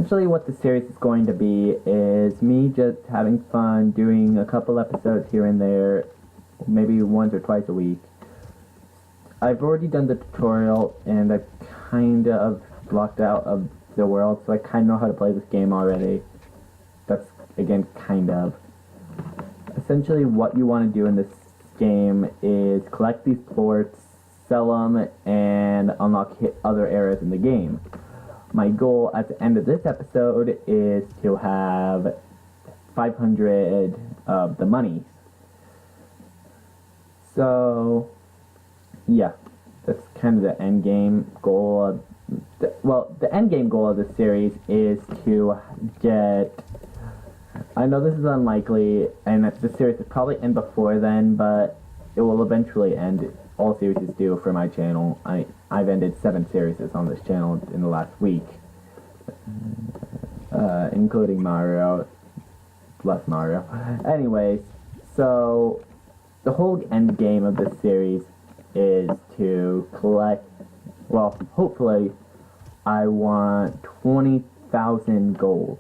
essentially what the series is going to be is me just having fun, doing a couple episodes here and there, maybe once or twice a week. I've already done the tutorial, and I've kind of blocked out of the world, so I kind of know how to play this game already. That's, again, kind of. Essentially, what you want to do in this game is collect these plorts, sell them, and unlock other areas in the game. My goal at the end of this episode is to have 500 of the money. So, yeah, that's kind of the end game goal of the end game goal of this series is to get, I know this is unlikely, and the series will probably end before then, but it will eventually end. All series do for my channel. I've ended 7 series on this channel in the last week, including Mario. Bless Mario. Anyways, so the whole end game of this series is to collect, well, hopefully, I want 20,000 gold.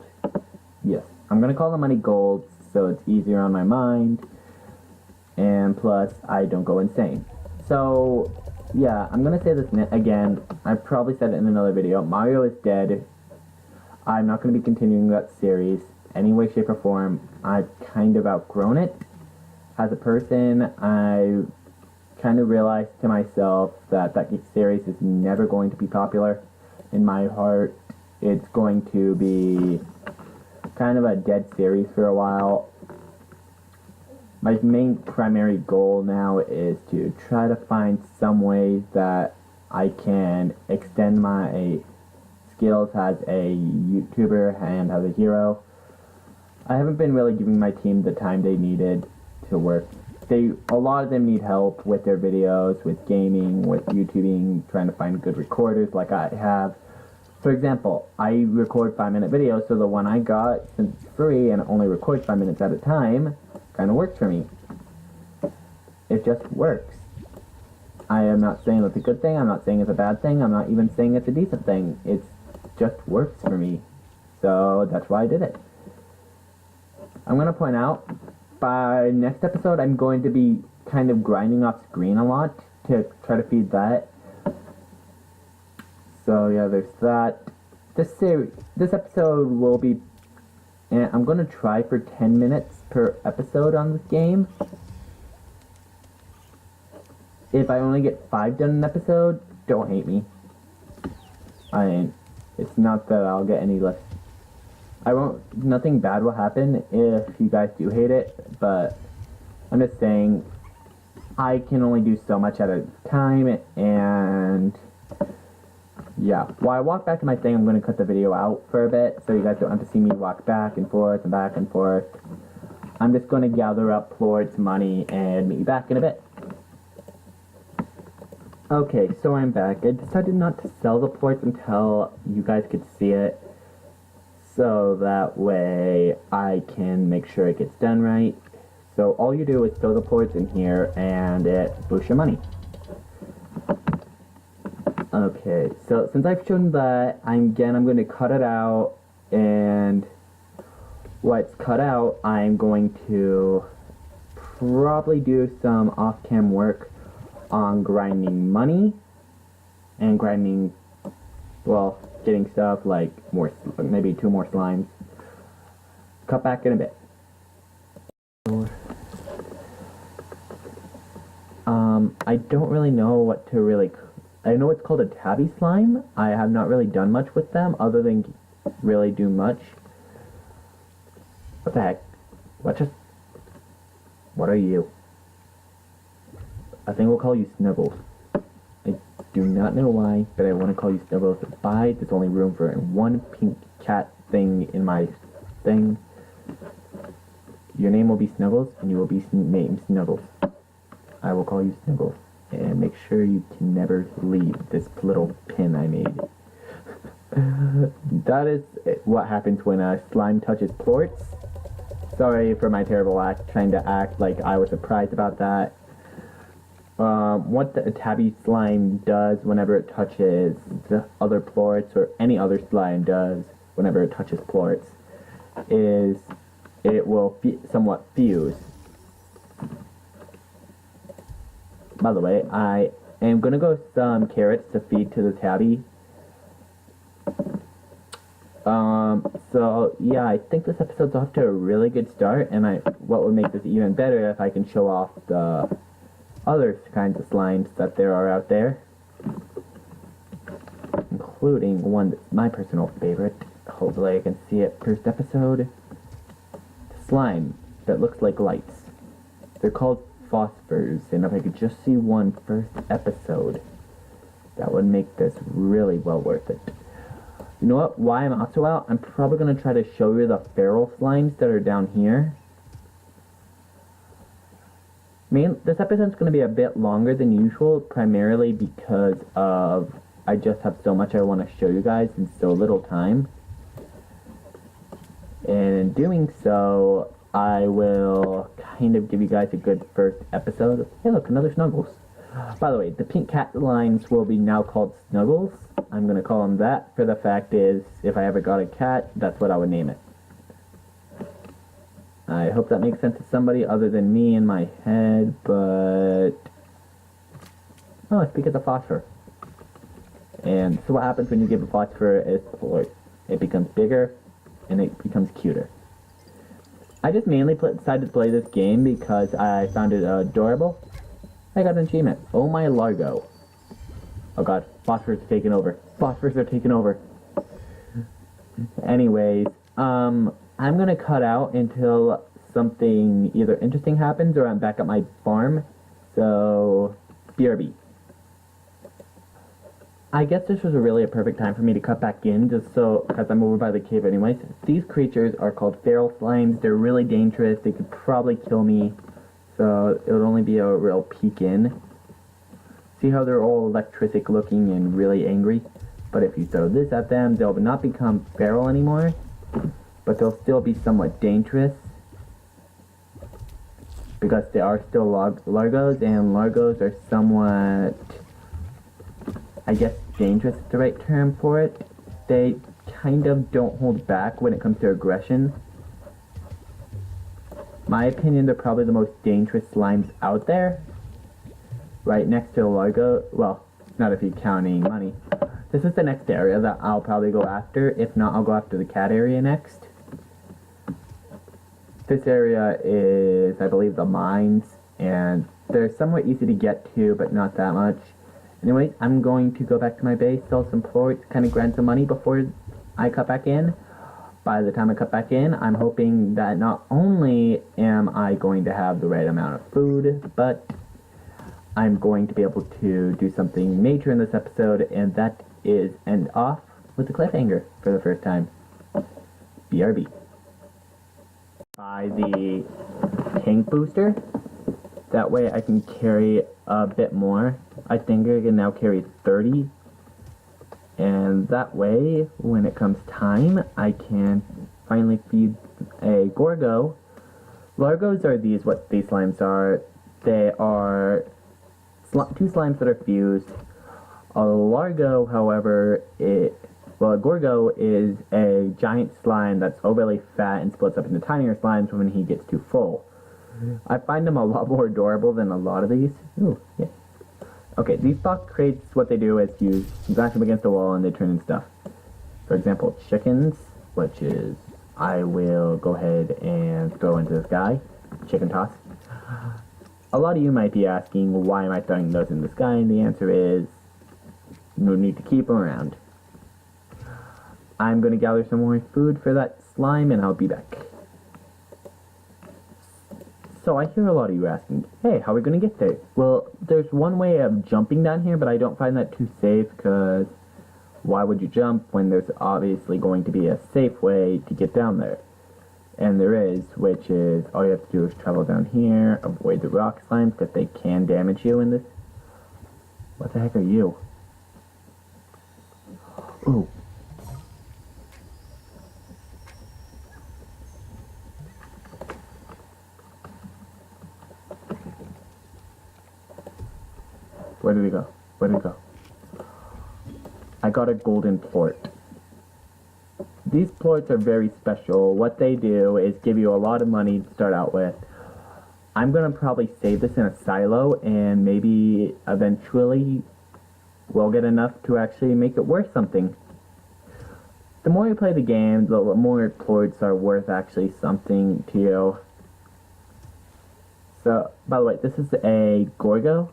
Yes, I'm going to call the money gold, so it's easier on my mind, and plus, I don't go insane. So, yeah, I'm going to say this again. I probably said it in another video. Mario is dead. I'm not going to be continuing that series any way, shape, or form. I've kind of outgrown it. As a person, I kind of realized to myself that that series is never going to be popular. In my heart, it's going to be kind of a dead series for a while. My main primary goal now is to try to find some way that I can extend my skills as a YouTuber and as a hero. I haven't been really giving my team the time they needed to work. A lot of them need help with their videos, with gaming, with YouTubing, trying to find good recorders like I have. For example, I record 5-minute videos, so the one I got, since it's free and only records 5 minutes at a time, kind of works for me. It just works. I am not saying it's a good thing, I'm not saying it's a bad thing, I'm not even saying it's a decent thing. It just works for me. So that's why I did it. I'm going to point out, by next episode, I'm going to be kind of grinding off screen a lot to try to feed that. So yeah, there's that. This episode will be, and I'm going to try for 10 minutes per episode on this game. If I only get 5 done an episode, don't hate me. It's not that I'll get any less. Nothing bad will happen if you guys do hate it, but I'm just saying, I can only do so much at a time, and yeah. While I walk back to my thing, I'm going to cut the video out for a bit, so you guys don't have to see me walk back and forth and back and forth. I'm just going to gather up plorts, money, and meet you back in a bit. Okay, so I'm back. I decided not to sell the plorts until you guys could see it, so that way I can make sure it gets done right. So all you do is throw the plorts in here, and it boosts your money. Okay, so since I've shown that, I'm going to cut it out, and what's cut out, I'm going to probably do some off-cam work on grinding money, and grinding, well, getting stuff like maybe 2 more slimes. Cut back in a bit. I don't really know what to I know it's called a tabby slime. I have not really done much with them, other than really do much. What the heck? What are you? I think we'll call you Snuggles. I do not know why, but I want to call you Snuggles. Bye. There's only room for 1 pink cat thing in my thing. Your name will be Snuggles, and you will be named Snuggles. I will call you Snuggles, and make sure you can never leave this little pin I made. That is what happens when a slime touches plorts. Sorry for my terrible act, trying to act like I was surprised about that. What the tabby slime does whenever it touches the other plorts, or any other slime does, whenever it touches plorts is it will somewhat fuse. By the way, I am gonna go some carrots to feed to the tabby. So yeah, I think this episode's off to a really good start, and what would make this even better if I can show off the other kinds of slimes that there are out there, including one that's my personal favorite. Hopefully I can see it first episode. Slime that looks like lights. They're called phosphors, and if I could just see one first episode, that would make this really well worth it. You know what? Why I'm also out, I'm probably going to try to show you the feral slimes that are down here. This episode's going to be a bit longer than usual, primarily because of I just have so much I want to show you guys in so little time. And in doing so, I will kind of give you guys a good first episode. Hey look, another Snuggles. By the way, the pink cat lines will be now called Snuggles. I'm going to call them that for the fact is, if I ever got a cat, that's what I would name it. I hope that makes sense to somebody other than me in my head, but... Oh, it's because of phosphor. And so what happens when you give a phosphor is plort. It becomes bigger, and it becomes cuter. I just mainly decided to play this game because I found it adorable. I got an achievement. Oh my Largo. Oh god, phosphors are taking over. Phosphors are taking over. Anyways, I'm gonna cut out until something either interesting happens or I'm back at my farm. So, BRB. I guess this was really a perfect time for me to cut back in, just so, because I'm over by the cave anyways. These creatures are called feral slimes. They're really dangerous. They could probably kill me. So, it would only be a real peek in. See how they're all electric looking and really angry? But if you throw this at them, they'll not become feral anymore. But they'll still be somewhat dangerous. Because they are still Largos, and Largos are somewhat... I guess dangerous is the right term for it. They kind of don't hold back when it comes to aggression. My opinion, they're probably the most dangerous slimes out there. Right next to the Largo. Well, not if you're counting money. This is the next area that I'll probably go after. If not, I'll go after the cat area next. This area is, I believe, the mines. And they're somewhat easy to get to, but not that much. Anyway, I'm going to go back to my base, sell some plorts, kind of grind some money before I cut back in. By the time I cut back in, I'm hoping that not only am I going to have the right amount of food, but I'm going to be able to do something major in this episode, and that is end off with a cliffhanger for the first time. BRB. Buy the tank booster. That way I can carry a bit more. I think I can now carry 30. And that way, when it comes time, I can finally feed a Gorgo. Largos are what these slimes are. They are two slimes that are fused. A Largo, however, a Gorgo is a giant slime that's overly fat and splits up into tinier slimes when he gets too full. I find them a lot more adorable than a lot of these. Ooh, yeah. Okay, these box crates, what they do is you smash them against the wall and they turn into stuff. For example, chickens, which is, I will go ahead and throw into this guy. Chicken toss. A lot of you might be asking, why am I throwing those in the sky? And the answer is, no need to keep them around. I'm going to gather some more food for that slime and I'll be back. So I hear a lot of you asking, hey, how are we going to get there? Well, there's one way of jumping down here, but I don't find that too safe because why would you jump when there's obviously going to be a safe way to get down there? And there is, which is all you have to do is travel down here, avoid the rock slimes because they can damage you in this. What the heck are you? Ooh. Where did he go? Where did he go? I got a golden plort. these plorts are very special. What they do is give you a lot of money to start out with. I'm gonna probably save this in a silo, and maybe eventually we'll get enough to actually make it worth something. The more you play the game, the more plorts are worth actually something to you. So, by the way, this is a Gorgo.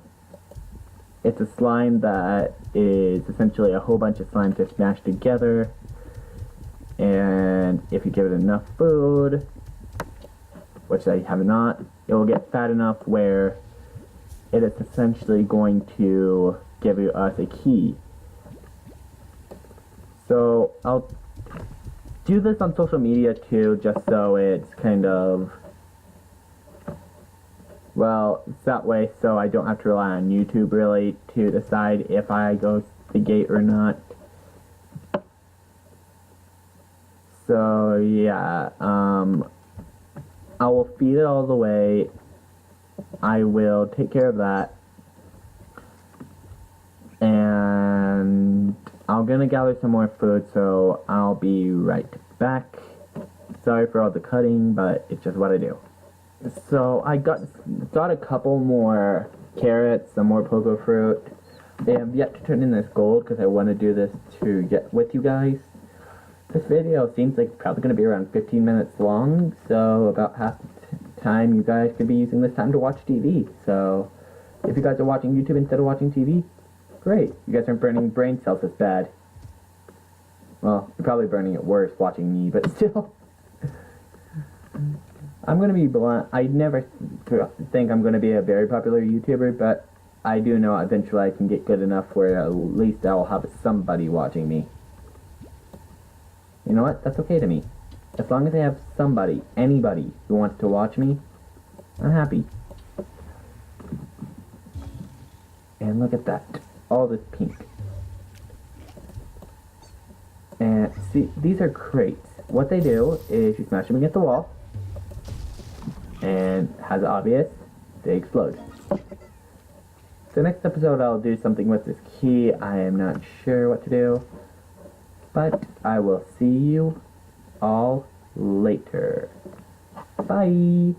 It's a slime that is essentially a whole bunch of slimes just smashed together. And if you give it enough food, which I have not, it will get fat enough where it is essentially going to give us a key. So I'll do this on social media too, just so it's kind of, well, it's that way so I don't have to rely on YouTube really to decide if I go to the gate or not. So yeah, I will feed it all the way. I will take care of that. And I'm gonna gather some more food, so I'll be right back. Sorry for all the cutting, but it's just what I do. So I got a couple more carrots, some more pogo fruit. I have yet to turn in this gold because I want to do this to get with you guys. This video seems like it's probably going to be around 15 minutes long, so about half the time you guys could be using this time to watch TV. So if you guys are watching YouTube instead of watching TV, great. You guys aren't burning brain cells as bad. Well, you're probably burning it worse watching me, but still. I'm going to be blunt. I never think I'm going to be a very popular YouTuber, but I do know eventually I can get good enough where at least I'll have somebody watching me. You know what? That's okay to me. As long as I have somebody, anybody who wants to watch me, I'm happy. And look at that. All this pink. And see, these are crates. What they do is you smash them against the wall, and as obvious, they explode. So next episode I'll do something with this key. I am not sure what to do, but I will see you all later. Bye!